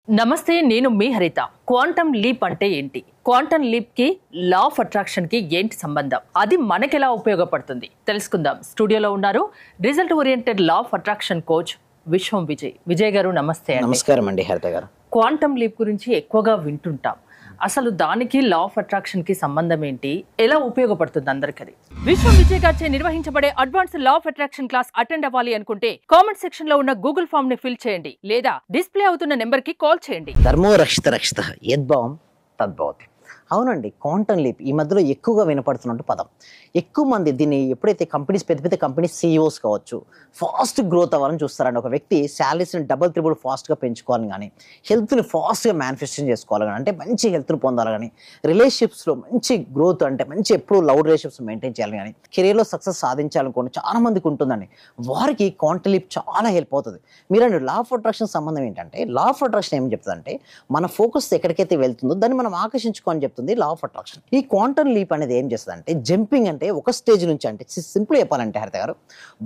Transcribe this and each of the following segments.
నమస్తే, నేను మీ హరిత. క్వాంటమ్ లీప్ అంటే ఏంటి? క్వాంటమ్ లీప్ కి లా ఆఫ్ అట్రాక్షన్ కి ఏంటి సంబంధం? అది మనకెలా ఉపయోగపడుతుంది తెలుసుకుందాం. స్టూడియోలో ఉన్నారు result oriented law of attraction coach విశ్వం విజయ్. విజయ్ గారు నమస్తే. నమస్కారం అండి హరిత గారు. క్వాంటమ్ లీప్ గురించి ఎక్కువగా వింటుంటాం. అసలు దానికి లా ఆఫ్ అట్రాక్షన్ కి సంబంధం ఏంటి, ఎలా ఉపయోగపడుతుంది అందరికీ? విశ్వం విజయ్ గారిచే నిర్వహించబడే advance law of attraction class attend అవ్వాలి అనుకుంటే కామెంట్ సెక్షన్ లో ఉన్న గూగుల్ ఫామ్ ని ఫిల్ చేయండి, లేదా డిస్ప్లే అవుతున్న నెంబర్ కి కాల్ చేయండి. ధర్మో రక్షిత రక్షిత యద్భావం తద్భవతి. అవునండి, క్వాంటమ్ లీప్ ఈ మధ్యలో ఎక్కువగా వినపడుతున్నట్టు పదం. ఎక్కువ మంది దీన్ని ఎప్పుడైతే కంపెనీస్, పెద్ద పెద్ద కంపెనీస్ సీఈఓస్ కావచ్చు, ఫాస్ట్ గ్రోత్ అవ్వాలని చూస్తారండి. ఒక వ్యక్తి శాలరీస్ని డబుల్ త్రిబుల్ ఫాస్ట్గా పెంచుకోవాలని కానీ, హెల్త్ని ఫాస్ట్గా మేనిఫెస్టేషన్ చేసుకోవాలి కానీ, అంటే మంచి హెల్త్ని పొందాలి కానీ, రిలేషన్షిప్స్లో మంచి గ్రోత్ అంటే మంచి ఎప్పుడు లవ్ రిలేషన్షిప్స్ మెయింటైన్ చేయాలి కానీ, కెరీర్లో సక్సెస్ సాధించాలనుకోండి చాలా మందికి ఉంటుందండి. వారికి క్వాంటమ్ లీప్ చాలా హెల్ప్ అవుతుంది. మీరండి లా ఆఫ్ అట్రాక్షన్ సంబంధం ఏంటంటే, లా ఆఫ్ అట్రాక్షన్ ఏం చెప్తుందంటే మన ఫోకస్ ఎక్కడికైతే వెళ్తుందో దాన్ని మనం ఆకర్షించుకోని చెప్తుంది లా ఆఫ్ అట్రాక్షన్. ఈ క్వాంటమ్ లీప్ అనేది ఏం చేస్తుంది అంటే, జంపింగ్ అంటే ఒక స్టేజ్ నుంచి, అంటే సింపుల్ చెప్పాలంటే హరిత గారు,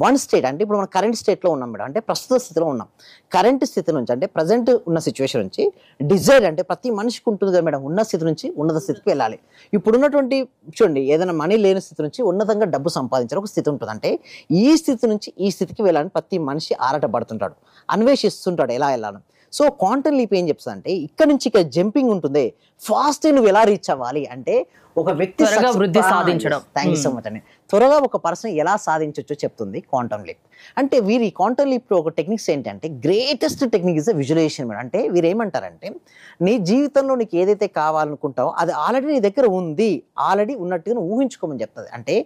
వన్ స్టేట్ అంటే ఇప్పుడు మనం కరెంట్ స్టేట్లో ఉన్నాం మేడం, అంటే ప్రస్తుత స్థితిలో ఉన్నాం. కరెంట్ స్థితి నుంచి అంటే ప్రజెంట్ ఉన్న సిచ్యువేషన్ నుంచి డిజైర్ అంటే ప్రతి మనిషికి ఉంటుంది కదా మేడం, ఉన్న స్థితి నుంచి ఉన్నత స్థితికి వెళ్ళాలి. ఇప్పుడు ఉన్నటువంటి చూడండి, ఏదైనా మనీ లేని స్థితి నుంచి ఉన్నతంగా డబ్బు సంపాదించాలి ఒక స్థితి ఉంటుంది. అంటే ఈ స్థితి నుంచి ఈ స్థితికి వెళ్ళాలని ప్రతి మనిషి ఆరాటపడుతుంటాడు, అన్వేషిస్తుంటాడు ఎలా వెళ్ళాలని. సో క్వాంటమ్ లీప్ ఏం చెప్తుంది అంటే, ఇక్కడ నుంచి ఇక్కడ జంపింగ్ ఉంటుంది, ఫాస్ట్ నువ్వు ఎలా రీచ్ అవ్వాలి అంటే, ఒక వ్యక్తి వృద్ధి సాధించడం. థ్యాంక్ యూ సో మచ్ అండి. త్వరగా ఒక పర్సన్ ఎలా సాధించవచ్చో చెప్తుంది క్వాంటమ్ లీప్. అంటే వీరి క్వాంటమ్ లీప్లో ఒక టెక్నిక్స్ ఏంటంటే, greatest technique is the visualization madam. అంటే వీరు ఏమంటారంటే, నీ జీవితంలో నీకు ఏదైతే కావాలనుకుంటావో అది ఆల్రెడీ నీ దగ్గర ఉంది, ఆల్రెడీ ఉన్నట్టుగా ఊహించుకోమని చెప్తుంది. అంటే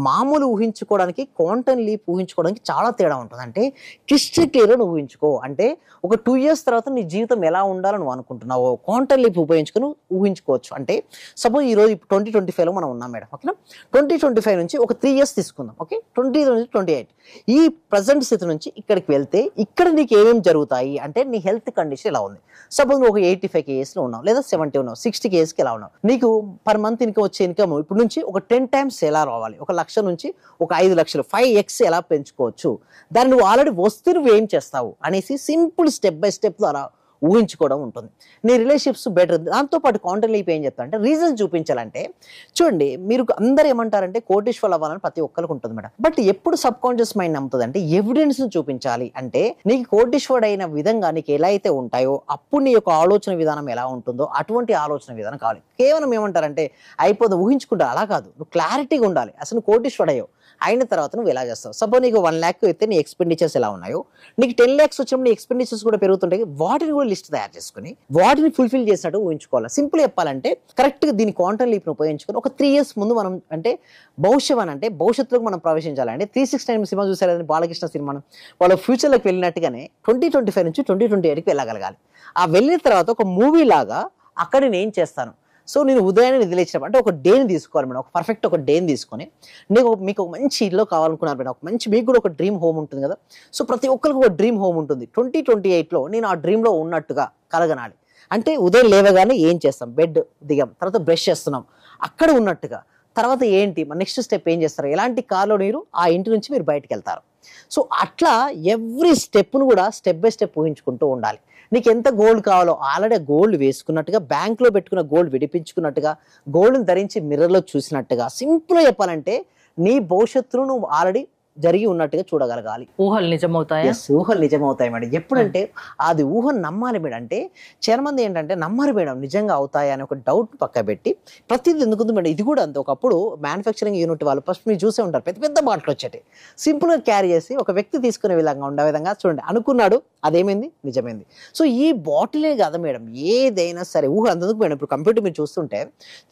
మామూలు ఊహించుకోవడానికి క్వాంటమ్ లీప్ ఊహించుకోవడానికి చాలా తేడా ఉంటుంది. అంటే క్రిస్టల్ క్లియర్గా నువ్వు ఊహించుకో. అంటే ఒక 2 years తర్వాత నీ జీవితం ఎలా ఉండాలని నువ్వు అనుకుంటున్నావో క్వాంటమ్ లీప్ ఉపయోగించుకొని ఊహించుకోవచ్చు. అంటే సపోజ్ ఈరోజు 2025లో మనం ఉన్నాం మేడం, ఓకేనా? 2025 నుంచి ఒక 3 years తీసుకుందాం, ఓకే? 2028 ఈ ప్రజెంట్ స్థితి నుంచి ఇక్కడికి వెళ్తే ఇక్కడ నీకు ఏమేమి జరుగుతాయి అంటే, నీ హెల్త్ కండిషన్ ఎలా ఉంది. సపోజ్ నువ్వు ఒక 85 kgsలో ఉన్నావు, లేదా 70 ఉన్నావు, 60 kgsకి ఎలా ఉన్నావు, నీకు పర్ మంత్ ఇన్కమ్ వచ్చే ఇన్కమ్ ఇప్పుడు నుంచి ఒక 10 times ఎలా రావాలి, 1 లక్ష నుంచి ఒక 5 లక్షలు 5x ఎలా పెంచుకోవచ్చు, దాన్ని నువ్వు ఆల్రెడీ వస్తే నువ్వు ఏం చేస్తావు అనేసి సింపుల్ స్టెప్ బై స్టెప్ ద్వారా ఊహించుకోవడం ఉంటుంది. నీ రిలేషన్షిప్స్ బెటర్. దాంతోపాటు క్వాంటమ్ లీప్ ఏం చెప్తా అంటే, రీజన్ చూపించాలంటే, చూడండి మీరు అందరూ ఏమంటారంటే కోటీశ్వరులు అవ్వాలని ప్రతి ఒక్కరికి ఉంటుంది మేడం. బట్ ఎప్పుడు సబ్ కాన్షియస్ మైండ్ నమ్ముతుంది అంటే, ఎవిడెన్స్ చూపించాలి. అంటే నీకు కోటీశ్వరుడు అయిన విధంగా నీకు ఎలా అయితే ఉంటాయో అప్పుడు నీ యొక్క ఆలోచన విధానం ఎలా ఉంటుందో అటువంటి ఆలోచన విధానం కావాలి. కేవలం ఏమంటారంటే అయిపోదు ఊహించుకుంటా, అలా కాదు. నువ్వు క్లారిటీగా ఉండాలి. అసలు కోటీశ్వరుడు అయ్యో అయిన తర్వాత నువ్వు ఎలా చేస్తావు. సపోజ్ నీకు 1 lakh అయితే నీ ఎక్స్పెండిచర్స్ ఎలా ఉన్నాయో, నీకు 10 lakhs వచ్చినప్పుడు నీ ఎక్స్పెండిచర్స్ కూడా పెరుగుతుంటాయి. వాటిని కూడా లిస్ట్ తయారు చేసుకుని వాటిని ఫుల్ఫిల్ చేసినట్టు ఊహించుకోవాలి. సింపుల్ చెప్పాలంటే కరెక్ట్గా దీని క్వాంటమ్ లీప్ని ఉపయోగించుకొని ఒక 3 years ముందు మనం అంటే భవిష్యత్ అంటే భవిష్యత్తులోకి మనం ప్రవేశించాలంటే 369 సినిమా చూసారు బాలకృష్ణ సినిమా, వాళ్ళ ఫ్యూచర్లోకి వెళ్ళినట్టుగానే 2025 నుంచి 2028కి వెళ్ళగలగాలి. ఆ వెళ్ళిన తర్వాత ఒక మూవీ లాగా అక్కడ నేను ఏం చేస్తాను. సో నేను ఉదయాన్నే నిద్రలేచినప్పుడు అంటే ఒక డేని తీసుకోవాలి మేడం, ఒక పర్ఫెక్ట్ ఒక డేని తీసుకొని, మీకు ఒక మంచి ఇల్లు కావాలనుకున్నారు మేడం, ఒక మంచి మీకు కూడా ఒక డ్రీమ్ హోమ్ ఉంటుంది కదా. సో ప్రతి ఒక్కరికి ఒక డ్రీమ్ హోమ్ ఉంటుంది. 2028లో నేను ఆ డ్రీమ్లో ఉన్నట్టుగా కలగనాలి. అంటే ఉదయం లేవగానే ఏం చేస్తాం, బెడ్ దిగాం, తర్వాత బ్రష్ చేస్తున్నాం, అక్కడ ఉన్నట్టుగా. తర్వాత ఏంటి మన నెక్స్ట్ స్టెప్ ఏం చేస్తారు, ఎలాంటి కార్లో మీరు ఆ ఇంటి నుంచి మీరు బయటకు వెళ్తారు. సో అట్లా ఎవ్రీ స్టెప్ను కూడా స్టెప్ బై స్టెప్ ఊహించుకుంటూ ఉండాలి. నీకు ఎంత గోల్డ్ కావాలో ఆల్రెడీ గోల్డ్ వేసుకున్నట్టుగా, బ్యాంక్లో పెట్టుకున్న గోల్డ్ విడిపించుకున్నట్టుగా, గోల్డ్ని ధరించి మిర్రర్లో చూసినట్టుగా, సింపుల్గా చెప్పాలంటే నీ భవిష్యత్తును నువ్వు ఆల్రెడీ జరిగి ఉన్నట్టుగా చూడగలగాలి. ఊహలు నిజమవుతాయి. ఊహలు నిజమవుతాయి మేడం. ఎప్పుడంటే అది ఊహను నమ్మాలి మేడం. అంటే చాలా మంది ఏంటంటే నమ్మరు మేడం, నిజంగా అవుతాయి అని ఒక డౌట్ పక్క పెట్టి ప్రతిదీ ఎందుకుంది మేడం. ఇది కూడా అంతే. ఒకప్పుడు మ్యానుఫ్యాక్చరింగ్ యూనిట్ వాళ్ళు ఫస్ట్ మీరు చూసే ఉంటారు, పెద్ద పెద్ద బాటిల్ వచ్చేటి సింపుల్గా క్యారీ చేసి ఒక వ్యక్తి తీసుకునే విధంగా ఉండే విధంగా చూడండి, అనుకున్నాడు, అదేమైంది నిజమైంది. సో ఈ బాటిలే కదా మేడం, ఏదైనా సరే ఊహ అంతకు మేడం. ఇప్పుడు కంప్యూటర్ మీరు చూస్తుంటే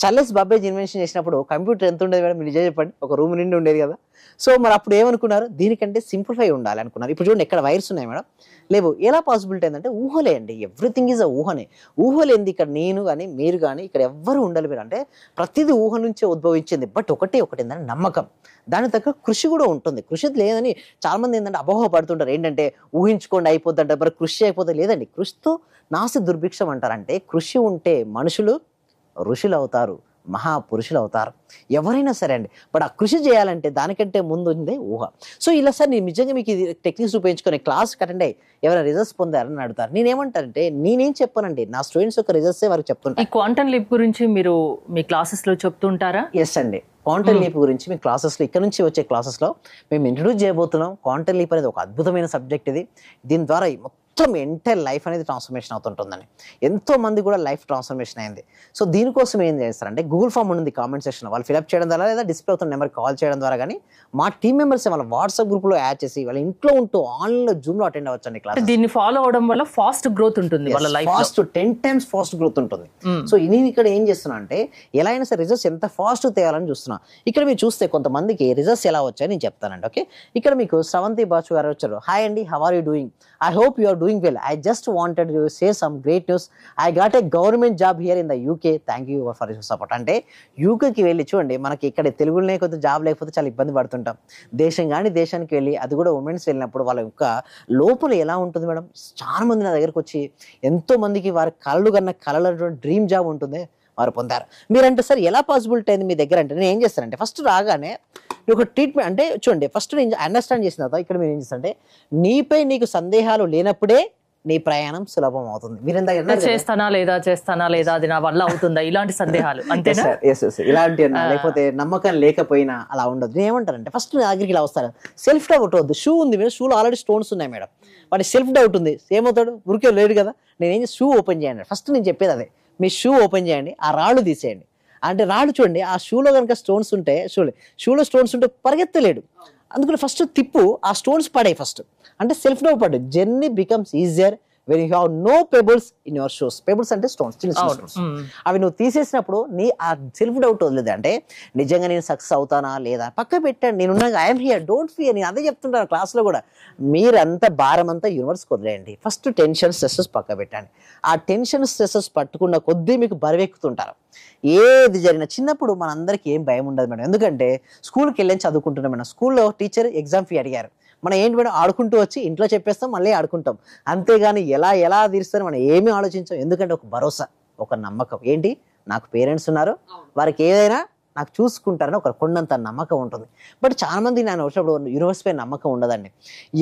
చార్లెస్ బాబేజ్ ఇన్వెన్షన్ చేసినప్పుడు కంప్యూటర్ ఎంత ఉండేది మేడం, మీరు నిజం చెప్పండి, ఒక రూమ్ నిండి ఉండేది కదా. సో మరి అప్పుడు ఏమనుకున్నారు, దీనికంటే సింప్లిఫై ఉండాలి అనుకున్నారు. ఇప్పుడు చూడండి ఎక్కడ వైర్స్ ఉన్నాయి మేడం, లేవు. ఎలా పాసిబిలిటీ ఏంటంటే ఊహలే అండి, ఎవ్రీథింగ్ ఈజ్ అ ఊహనే. ఊహలు ఏంది, ఇక్కడ నేను కానీ మీరు కానీ ఇక్కడ ఎవ్వరు ఉండాలి మీరు. అంటే ప్రతిదీ ఊహ నుంచే ఉద్భవించింది. బట్ ఒకటి ఏంటంటే నమ్మకం, దాని తగ్గ కృషి కూడా ఉంటుంది. కృషి లేదని చాలామంది ఏంటంటే అపోహపడుతుంటారు, ఏంటంటే ఊహించుకోండి అయిపోద్దంటే మరి కృషి అయిపోతే. లేదండి, కృషితో నాసి దుర్భిక్షం అంటారంటే కృషి ఉంటే మనుషులు ఋషులు అవుతారు, మహాపురుషులు అవుతారు. ఎవరైనా సరే అండి. బట్ ఆ కృషి చేయాలంటే దానికంటే ముందు ఉందే ఊహ. సో ఇలా సార్ నేను నిజంగా మీకు ఇది టెక్నిక్స్ ఉపయోగించుకొని క్లాస్ అటెండ్ అయ్యి ఎవరైనా రిజల్ట్స్ పొందారని అడుగుతారు. నేనేమంటానంటే నేనేం చెప్పానండి, నా స్టూడెంట్స్ యొక్క రిజల్ట్సే వారికి ఈ చెప్తుంటాను. క్వాంటమ్ లీప్ గురించి మీరు మీ క్లాసెస్ లో చెప్తుంటారా? ఎస్ అండి. క్వాంటమ్ లీప్ గురించి మీ క్లాసెస్లో ఇక్కడ నుంచి వచ్చే క్లాసెస్లో మేము ఇంట్రడ్యూస్ చేయబోతున్నాం. క్వాంటమ్ లీప్ అనేది ఒక అద్భుతమైన సబ్జెక్ట్ ఇది. దీని ద్వారా మొత్తం ఎంటైర్ లైఫ్ అనేది ట్రాన్స్ఫర్మేషన్ అవుతుంటుందండి. ఎంతో మంది కూడా లైఫ్ ట్రాన్స్ఫర్మేషన్ అయింది. సో దీనికోసం ఏం చేస్తారంటే గూగుల్ ఫామ్ ఉంది కామెంట్ సెక్షన్లో, వాళ్ళు ఫిల్అప్ చేయడం ద్వారా లేదా డిస్ప్లే అవుతున్న నెంబర్కి కాల్ చేయడం ద్వారా కానీ మా టీమ్ మెంబర్స్ వాళ్ళ వాట్సాప్ గ్రూప్లో యాడ్ చేసి వాళ్ళ ఇంట్లో ఉంటూ ఆన్లైన్లో జూమ్లో అటెండ్ అవ్వచ్చండి క్లాస్. దీన్ని ఫాలో అవడం వల్ల ఫాస్ట్ గ్రోత్ ఉంటుంది వాళ్ళ life. Fast 10 times fast growth ఉంటుంది. సో నేను ఇక్కడ ఏం చేస్తున్నా అంటే ఎలా అయినా సరే రిజల్ట్స్ ఎంత ఫాస్ట్ తేవాలని చూస్తున్నా. ఇక్కడ మీరు చూస్తే కొంతమందికి రిజల్ట్స్ ఎలా వచ్చాయని నేను చెప్తానండి. ఓకే, ఇక్కడ మీకు శ్రవంతి బాచు గారు వచ్చారు. హాయ్ అండి, how are you doing? I hope you are doing well. I just wanted to share some great news. I got a government job here in the UK. Thank you for your support. అంటే యూకేకి వెళ్ళి చూడండి, మనకి ఇక్కడ తెలుగులోనే కొంచెం job లేకపోతే చాలా ఇబ్బంది పడుతుంటాం. దేశానికి వెళ్ళి అది కూడా ఉమెన్స్ వెళ్ళినప్పుడు వాళ్ళ యొక్క లోపల ఎలా ఉంటుంది మేడం. చాలా మంది నా దగ్గరకు వచ్చి ఎంతో మందికి వారి కళలు కన్నా కళలటువంటి డ్రీమ్ జాబ్ ఉంటుంది వారు పొందారు. మీరంటే సార్ ఎలా పాసిబిలిటీ అయింది మీ దగ్గర అంటే నేను ఏం చేస్తానంటే ఫస్ట్ రాగానే ఒక ట్రీట్మెంట్ అంటే చూడండి, ఫస్ట్ నేను అండర్స్టాండ్ చేసిన తర్వాత ఇక్కడ మీరు ఏం చేస్తారంటే నీపై నీకు సందేహాలు లేనప్పుడే నీ ప్రయాణం సులభం అవుతుంది. మీరు చేస్తానా లేదా అది నా వల్ల అవుతుందా ఇలాంటి సందేహాలు అంతేనా? ఇలాంటి లేకపోతే నమ్మకం లేకపోయినా అలా ఉండదు. నేను ఏమంటానంటే ఫస్ట్ నా దగ్గరికి ఇలా వస్తారు, సెల్ఫ్ డౌట్ వద్దు. షూ ఉంది మేడం, షూలో ఆల్రెడీ స్టోన్స్ ఉన్నాయి మేడం, వాటి సెల్ఫ్ డౌట్ ఉంది, ఏమవుతాడు ఊరికే లేడు కదా. నేనేం షూ ఓపెన్ చేయండి, ఫస్ట్ నేను చెప్పేది అదే. మీ షూ ఓపెన్ చేయండి, ఆ రాళ్ళు తీసేయండి. అంటే రాళ్ళు చూడండి, ఆ షూలో కనుక స్టోన్స్ ఉంటే షూలో స్టోన్స్ ఉంటే పరిగెత్తలేడు. అందుకని ఫస్ట్ తిప్పు, ఆ స్టోన్స్ పడాయి ఫస్ట్. అంటే సెల్ఫ్ డౌట్ పడ్డాయి. Journey becomes easier when you have no pebbles in your shoes. Pebbles అంటే స్టోన్స్, చిన్న స్టోన్స్. అవి నువ్వు తీసేసినప్పుడు నీ ఆ సెల్ఫ్ డౌట్ వదిలేదు. అంటే నిజంగా నేను సక్సెస్ అవుతానా లేదా పక్క పెట్టండి, నేనున్నా, ఐఎమ్ హియర్, డోంట్ ఫియర్. నేను అదే చెప్తుంటాను క్లాస్లో కూడా. మీరంతా భారం అంతా యూనివర్స్కి వదిలేయండి. ఫస్ట్ టెన్షన్ స్ట్రెస్సెస్ పక్క పెట్టండి. ఆ టెన్షన్ స్ట్రెస్సెస్ పట్టుకున్న కొద్దీ మీకు బరువెక్కుతుంటారు. ఏది జరిగినా చిన్నప్పుడు మనందరికీ ఏం భయం ఉండదు మేడం, ఎందుకంటే స్కూల్కి వెళ్ళని చదువుకుంటున్నాం మేడం. స్కూల్లో టీచర్ ఎగ్జామ్ ఫీ అడిగారు, మనం ఏంటి మేడం ఆడుకుంటూ వచ్చి ఇంట్లో చెప్పేస్తాం, మళ్ళీ ఆడుకుంటాం. అంతేగాని ఎలా తీరుస్తారు మనం ఏమీ ఆలోచించాం. ఎందుకంటే ఒక భరోసా, ఒక నమ్మకం. ఏంటి, నాకు పేరెంట్స్ ఉన్నారు, వారికి ఏదైనా నాకు చూసుకుంటారని ఒక కొండంత నమ్మకం ఉంటుంది. బట్ చాలా మంది నేను వచ్చినప్పుడు యూనివర్స్ పై నమ్మకం ఉండదండి.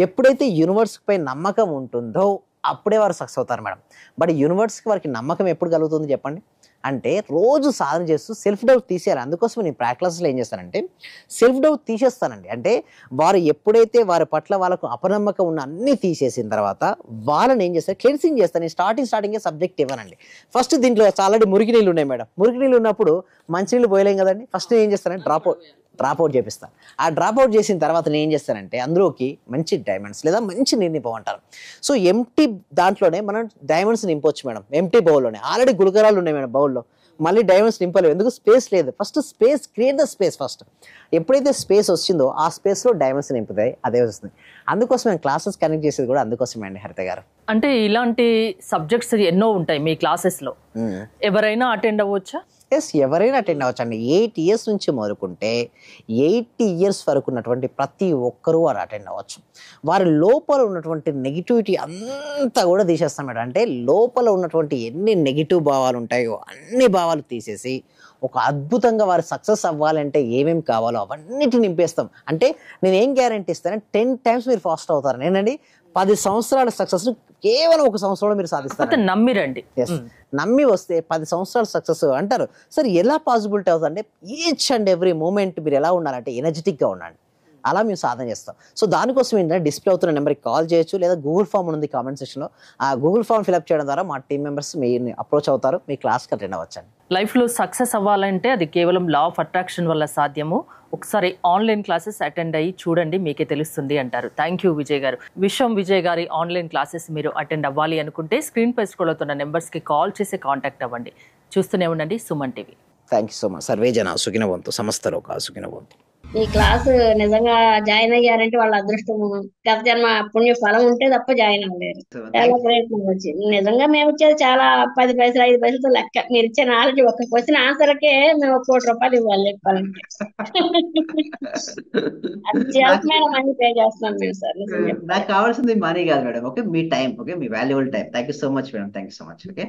ఎప్పుడైతే యూనివర్స్ పై నమ్మకం ఉంటుందో అప్పుడే వారు సక్సెస్ అవుతారు మేడం. బట్ యూనివర్స్కి వారికి నమ్మకం ఎప్పుడు కలుగుతుంది చెప్పండి అంటే రోజు సాధన చేస్తూ సెల్ఫ్ డౌట్ తీసేయాలి. అందుకోసం నేను ప్రాక్టీస్లో ఏం చేస్తానంటే సెల్ఫ్ డౌట్ తీసేస్తానండి. అంటే వారు ఎప్పుడైతే వారి పట్ల వాళ్ళకు అపనమ్మకం ఉన్న అన్ని తీసేసిన తర్వాత వాళ్ళని ఏం చేస్తారు, క్లెన్సింగ్ చేస్తాను. నేను స్టార్టింగే సబ్జెక్ట్ ఇవ్వనండి. ఫస్ట్ దీంట్లో ఆల్రెడీ మురికి నీళ్ళు ఉన్నాయి మేడం. మురికి నీళ్ళు ఉన్నప్పుడు మంచినీళ్ళు పోయలేం కదండి. ఫస్ట్ ఏం చేస్తానంటే డ్రాప్ అవుట్ చేపిస్తాను. ఆ డ్రాప్ అవుట్ చేసిన తర్వాత నేను ఏం చేస్తానంటే అందులోకి మంచి డైమండ్స్ లేదా మంచి నీరు నింపమంటారు. సో ఎంటీ దాంట్లోనే మనం డైమండ్స్ నింపొచ్చు మేడం. ఎంటీ బౌల్లోనే ఆల్రెడీ గులకరాలు ఉన్నాయి మేడం బౌల్లో, మళ్ళీ డైమండ్స్ నింపలేవు, ఎందుకు స్పేస్ లేదు. First space, create the space first. ఎప్పుడైతే స్పేస్ వచ్చిందో ఆ స్పేస్లో డైమండ్స్ నింపుతాయి, అదే వస్తుంది. అందుకోసం మేము క్లాసెస్ కనెక్ట్ చేసేది కూడా అందుకోసమే అండి హరిత గారు. అంటే ఇలాంటి సబ్జెక్ట్స్ ఎన్నో ఉంటాయి మీ క్లాసెస్లో, ఎవరైనా అటెండ్ అవ్వచ్చా? ఎస్, ఎవరైనా అటెండ్ అవ్వచ్చు అండి. 8 years నుంచి మొదలుకుంటే 80 years వరకు ఉన్నటువంటి ప్రతి ఒక్కరూ వారు అటెండ్ అవ్వచ్చు. వారి లోపల ఉన్నటువంటి నెగిటివిటీ అంతా కూడా తీసేస్తాం మేడం. అంటే లోపల ఉన్నటువంటి ఎన్ని నెగిటివ్ భావాలు ఉంటాయో అన్ని భావాలు తీసేసి ఒక అద్భుతంగా వారు సక్సెస్ అవ్వాలంటే ఏమేమి కావాలో అవన్నిటిని నింపేస్తాం. అంటే నేను ఏం గ్యారంటీ ఇస్తానంటే 10 times మీరు ఫాస్ట్ అవుతారు. నేనండి 10 సంవత్సరాల సక్సెస్ కేవలం 1 సంవత్సరంలో మీరు సాధిస్తారు. నమ్మిరండి. నమ్మి వస్తే 10 సంవత్సరాల సక్సెస్ అంటారు. సరే ఎలా పాసిబిలిటీ అవుతుంది అంటే ఈచ్ అండ్ ఎవ్రీ మూమెంట్ మీరు ఎలా ఉండాలంటే ఎనర్జెటిక్గా ఉండండి. అలా మేము సాధన చేస్తాం. సో దానికోసం ఏంటంటే డిస్ప్లే అవుతున్న నెంబర్కి కాల్ చేయొచ్చు, లేదా గూగుల్ ఫామ్ ఉంది కామెంట్ సెక్షన్లో. ఆ గూగుల్ ఫామ్ ఫిల్అప్ చేయడం ద్వారా మా టీం మెంబర్స్ మీరు అప్రోచ్ అవుతారు, మీ క్లాస్కి అటెండ్ అవ్వచ్చండి. లైఫ్లో సక్సెస్ అవ్వాలంటే అది కేవలం లా ఆఫ్ అట్రాక్షన్ వల్ల సాధ్యము. ఒకసారి ఆన్లైన్ క్లాసెస్ అటెండ్ అయ్యి చూడండి, మీకే తెలుస్తుంది అంటారు. థ్యాంక్ యూ విజయ్ గారు. విజయ్ గారి ఆన్లైన్ క్లాసెస్ మీరు అటెండ్ అవ్వాలి అనుకుంటే స్క్రీన్ పై స్క్రోల్ అవుతున్న నెంబర్స్కి కాల్ చేసి కాంటాక్ట్ అవ్వండి. చూస్తూనే ఉండండి Suman TV. Thank you so much. Survey జన సుఖినవంతు, సమస్తలో సుఖినవంతు. ఈ క్లాస్ నిజంగా జాయిన్ అయ్యారంటే వాళ్ళ అదృష్టం, గత జన్మ పుణ్య ఫలం ఉంటే తప్ప జాయిన్ అవ్వలేరు. చాలా ప్రయత్నం వచ్చింది. నిజంగా మేము ఇచ్చేది చాలా 10 పైసలు 5 పైసలతో లెక్క. మీరు ఇచ్చే నాలెడ్జ్ ఒక్క క్వశ్చన్ ఆన్సర్కే మేము 1 కోటి రూపాయలు ఇవ్వాలి చెప్పాలంటే. అత్యల్పమైన మనీ పే చేస్తున్నాం మేము సార్. నాకు కావాల్సింది మనీ కాదు madam, okay, me time, okay, me valuable time. Thank you so much madam, thank you so much. Okay.